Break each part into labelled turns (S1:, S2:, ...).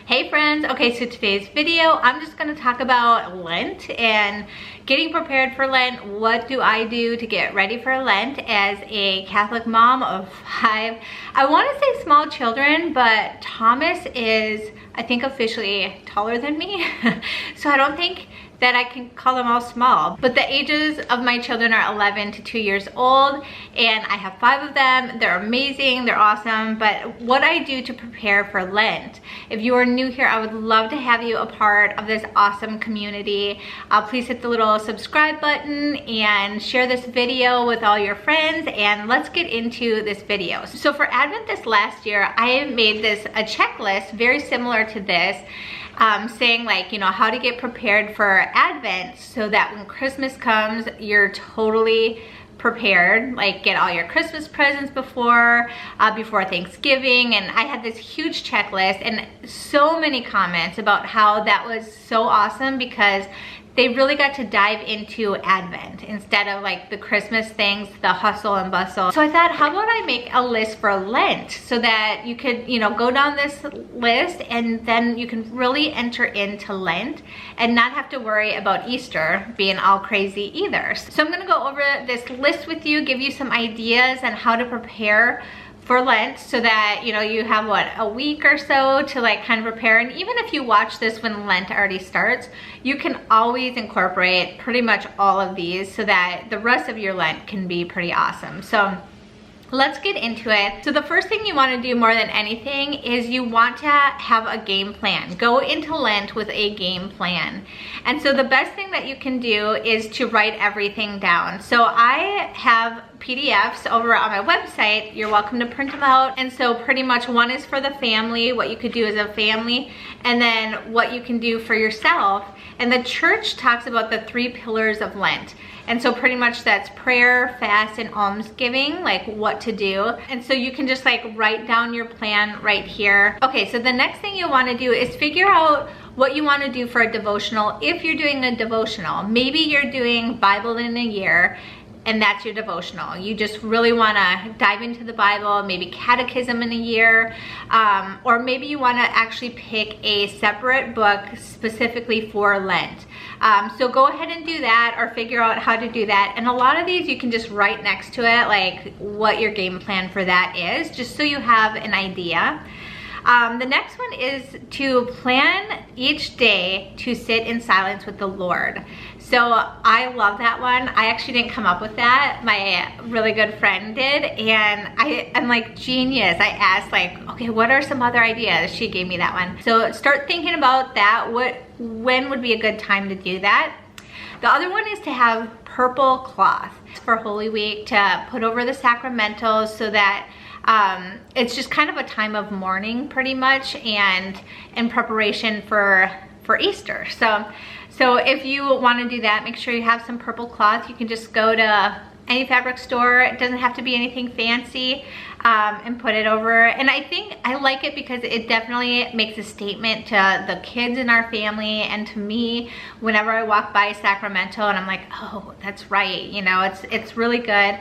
S1: Hey friends, okay, so today's video, I'm just gonna talk about Lent and getting prepared for Lent. What do I do to get ready for Lent as a Catholic mom of 5? I wanna say small children, but Thomas is, I think, officially taller than me. So I don't think that I can call them all small, but the ages of my children are 11 to 2 years old, and I have 5 of them. They're amazing, they're awesome. But what I do to prepare for Lent, if you are new here, I would love to have you a part of this awesome community. Please hit the little subscribe button and share this video with all your friends, and let's get into this video. So for Advent this last year, I made a checklist very similar to this, saying, like, you know, how to get prepared for Advent so that when Christmas comes, you're totally prepared. Like, get all your Christmas presents before Thanksgiving. And I had this huge checklist and so many comments about how that was so awesome, because they really got to dive into Advent instead of like the Christmas things, the hustle and bustle. So I thought, how about I make a list for Lent so that you could, you know, go down this list and then you can really enter into Lent and not have to worry about Easter being all crazy either. So I'm gonna go over this list with you, give you some ideas on how to prepare for Lent so that, you know, you have a week or so to like kind of prepare. And even if you watch this when Lent already starts, you can always incorporate pretty much all of these so that the rest of your Lent can be pretty awesome. So let's get into it. So the first thing you want to do more than anything is you want to have a game plan. Go into Lent with a game plan. And so the best thing that you can do is to write everything down. So I have PDFs over on my website. You're welcome to print them out. And so pretty much one is for the family, what you could do as a family, and then what you can do for yourself. And the church talks about the 3 pillars of Lent. And so pretty much that's prayer, fast, and almsgiving, like what to do. And so you can just like write down your plan right here. Okay, so the next thing you want to do is figure out what you want to do for a devotional. If you're doing a devotional, maybe you're doing Bible in a year, and that's your devotional. You just really want to dive into the Bible, maybe catechism in a year, or maybe you want to actually pick a separate book specifically for Lent. So go ahead and do that, or figure out how to do that. And a lot of these you can just write next to it, like what your game plan for that is, just so you have an idea. The next one is to plan each day to sit in silence with the Lord. So I love that one. I actually didn't come up with that. My really good friend did, and I'm like, genius. I asked, like, okay, what are some other ideas? She gave me that one. So start thinking about that. When would be a good time to do that? The other one is to have purple cloth for Holy Week to put over the sacramentals, so that it's just kind of a time of mourning pretty much, and in preparation for Easter. So if you want to do that, make sure you have some purple cloth. You can just go to any fabric store. It doesn't have to be anything fancy, and put it over. And I think I like it because it definitely makes a statement to the kids in our family and to me whenever I walk by Sacramento, and I'm like, oh, that's right, you know, it's really good.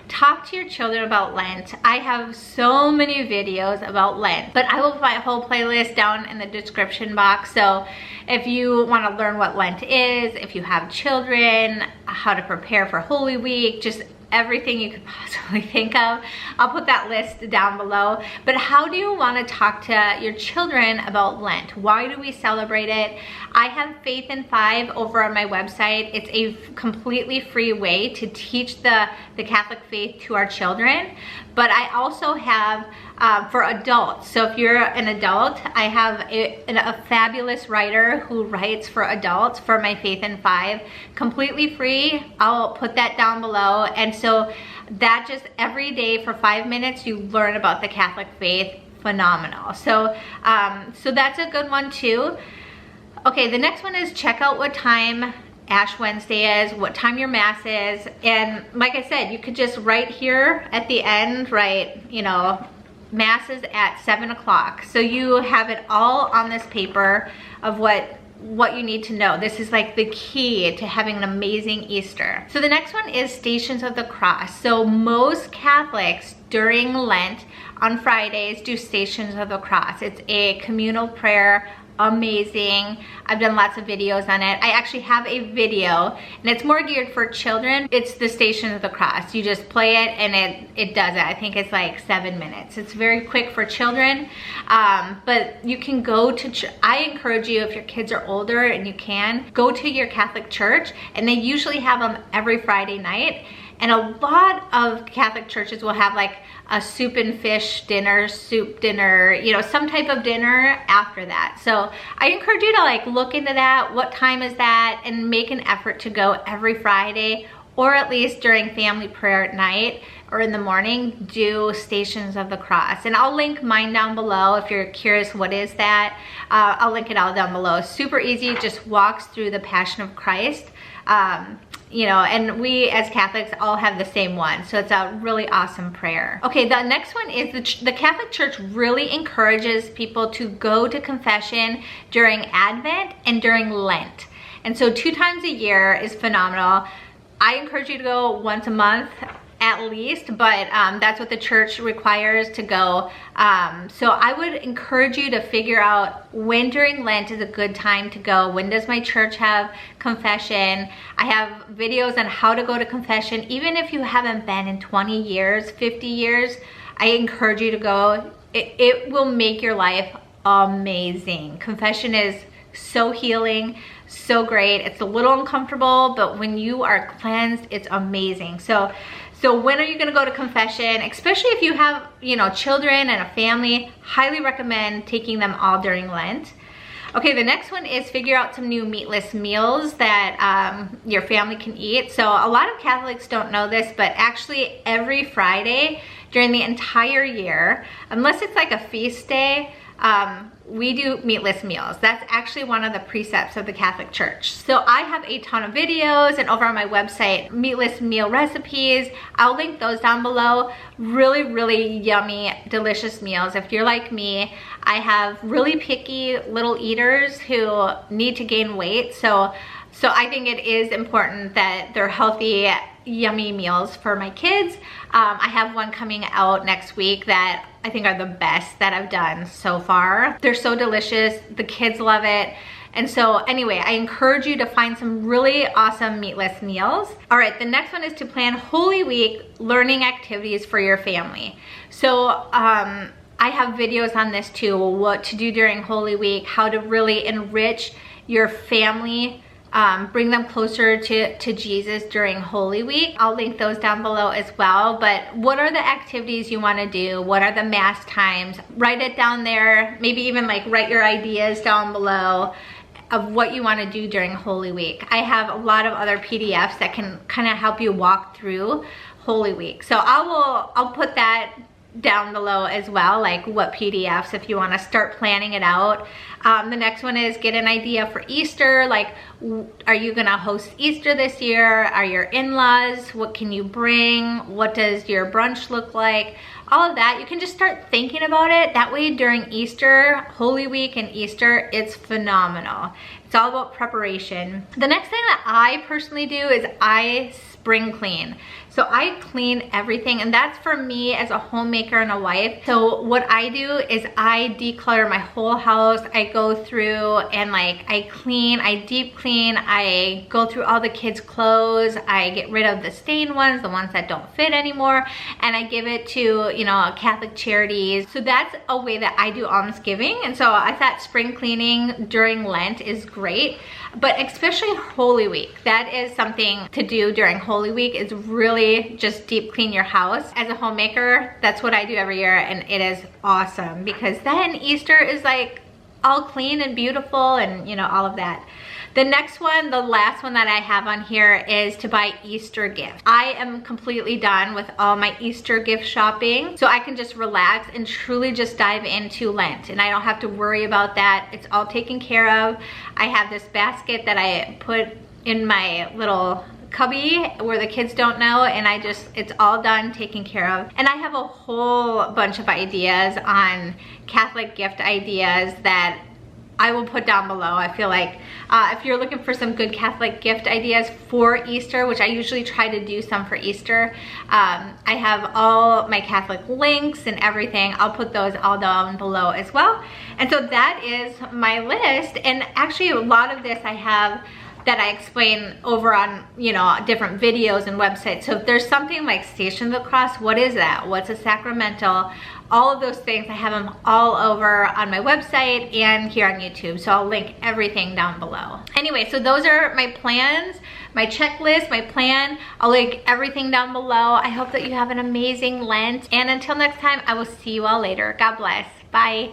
S1: Talk to your children about Lent. I have so many videos about Lent, but I will put my whole playlist down in the description box. So if you want to learn what Lent is, if you have children, how to prepare for Holy Week, just everything you could possibly think of, I'll put that list down below. But how do you want to talk to your children about Lent? Why do we celebrate it? I have Faith in 5 over on my website. It's a completely free way to teach the Catholic faith to our children. But I also have for adults. So if you're an adult, I have a fabulous writer who writes for adults for my Faith in 5, completely free. I'll put that down below. And so that just every day for 5 minutes, you learn about the Catholic faith. Phenomenal. So that's a good one too. Okay, the next one is check out what time Ash Wednesday is, what time your Mass is. And like I said, you could just write here at the end, write, you know, Mass is at 7 o'clock. So you have it all on this paper of what what you need to know. This is like the key to having an amazing Easter. So the next one is Stations of the Cross. So most Catholics during Lent on Fridays do Stations of the Cross. It's a communal prayer, amazing. I've done lots of videos on it. I actually have a video and it's more geared for children. It's the Station of the Cross. You just play it and it does it. I think it's like 7 minutes. It's very quick for children, but you can go to, I encourage you, if your kids are older and you can, go to your Catholic church, and they usually have them every Friday night. And a lot of Catholic churches will have like a soup and fish dinner, soup dinner, you know, some type of dinner after that. So I encourage you to like look into that. What time is that? And make an effort to go every Friday, or at least during family prayer at night or in the morning, do Stations of the Cross. And I'll link mine down below if you're curious what is that. I'll link it all down below. Super easy, it just walks through the Passion of Christ. You know, and we as Catholics all have the same one. So it's a really awesome prayer. Okay, the next one is the Catholic Church really encourages people to go to confession during Advent and during Lent. And so 2 times a year is phenomenal. I encourage you to go once a month at least, but that's what the church requires to go. So I would encourage you to figure out when during Lent is a good time to go. When does my church have confession? I have videos on how to go to confession. Even if you haven't been in 20 years, 50 years, I encourage you to go. It will make your life amazing. Confession is so healing, so great. It's a little uncomfortable, but when you are cleansed, it's amazing. So when are you gonna go to confession? Especially if you have, you know, children and a family, highly recommend taking them all during Lent. Okay, the next one is figure out some new meatless meals that your family can eat. So a lot of Catholics don't know this, but actually every Friday during the entire year, unless it's like a feast day, we do meatless meals. That's actually one of the precepts of the Catholic Church. So I have a ton of videos, and over on my website, meatless meal recipes. I'll link those down below. Really, really yummy, delicious meals. If you're like me, I have really picky little eaters who need to gain weight. So I think it is important that they're healthy, yummy meals for my kids. I have one coming out next week that I think are the best that I've done so far. They're so delicious, the kids love it. And so anyway, I encourage you to find some really awesome meatless meals. All right, the next one is to plan Holy Week learning activities for your family. So I have videos on this too, what to do during Holy Week, how to really enrich your family, bring them closer to Jesus during Holy Week. I'll link those down below as well. But what are the activities you want to do? What are the mass times? Write it down there. Maybe even like write your ideas down below of what you want to do during Holy Week. I have a lot of other PDFs that can kind of help you walk through Holy Week. So I'll put that down below as well, like what PDFs if you want to start planning it out. The next one is get an idea for Easter, like are you gonna host Easter this year? Are your in-laws? What can you bring? What does your brunch look like? All of that, you can just start thinking about it. That way during Easter, Holy Week and Easter, it's phenomenal. It's all about preparation. The next thing that I personally do is I spring clean. So I clean everything, and that's for me as a homemaker and a wife. So what I do is I declutter my whole house. I go through and like I clean, I deep clean, I go through all the kids' clothes, I get rid of the stained ones, the ones that don't fit anymore, and I give it to, you know, Catholic charities. So that's a way that I do almsgiving. And so I thought spring cleaning during Lent is great, but especially Holy Week. That is something to do during Holy Week, is really just deep clean your house. As a homemaker, that's what I do every year, and it is awesome because then Easter is like all clean and beautiful and, you know, all of that. The next one, the last one that I have on here is to buy Easter gifts. I am completely done with all my Easter gift shopping, so I can just relax and truly just dive into Lent, and I don't have to worry about that. It's all taken care of. I have this basket that I put in my little cubby where the kids don't know, and it's all done, taken care of. And I have a whole bunch of ideas on Catholic gift ideas that I will put down below. I feel like if you're looking for some good Catholic gift ideas for Easter, which I usually try to do some for Easter, I have all my Catholic links and everything. I'll put those all down below as well. And so that is my list. And actually a lot of this I have that I explain over on, you know, different videos and websites. So if there's something like Station of the Cross, what is that? What's a sacramental? All of those things, I have them all over on my website and here on YouTube. So I'll link everything down below. Anyway, so those are my plans, my checklist, my plan. I'll link everything down below. I hope that you have an amazing Lent. And until next time, I will see you all later. God bless. Bye.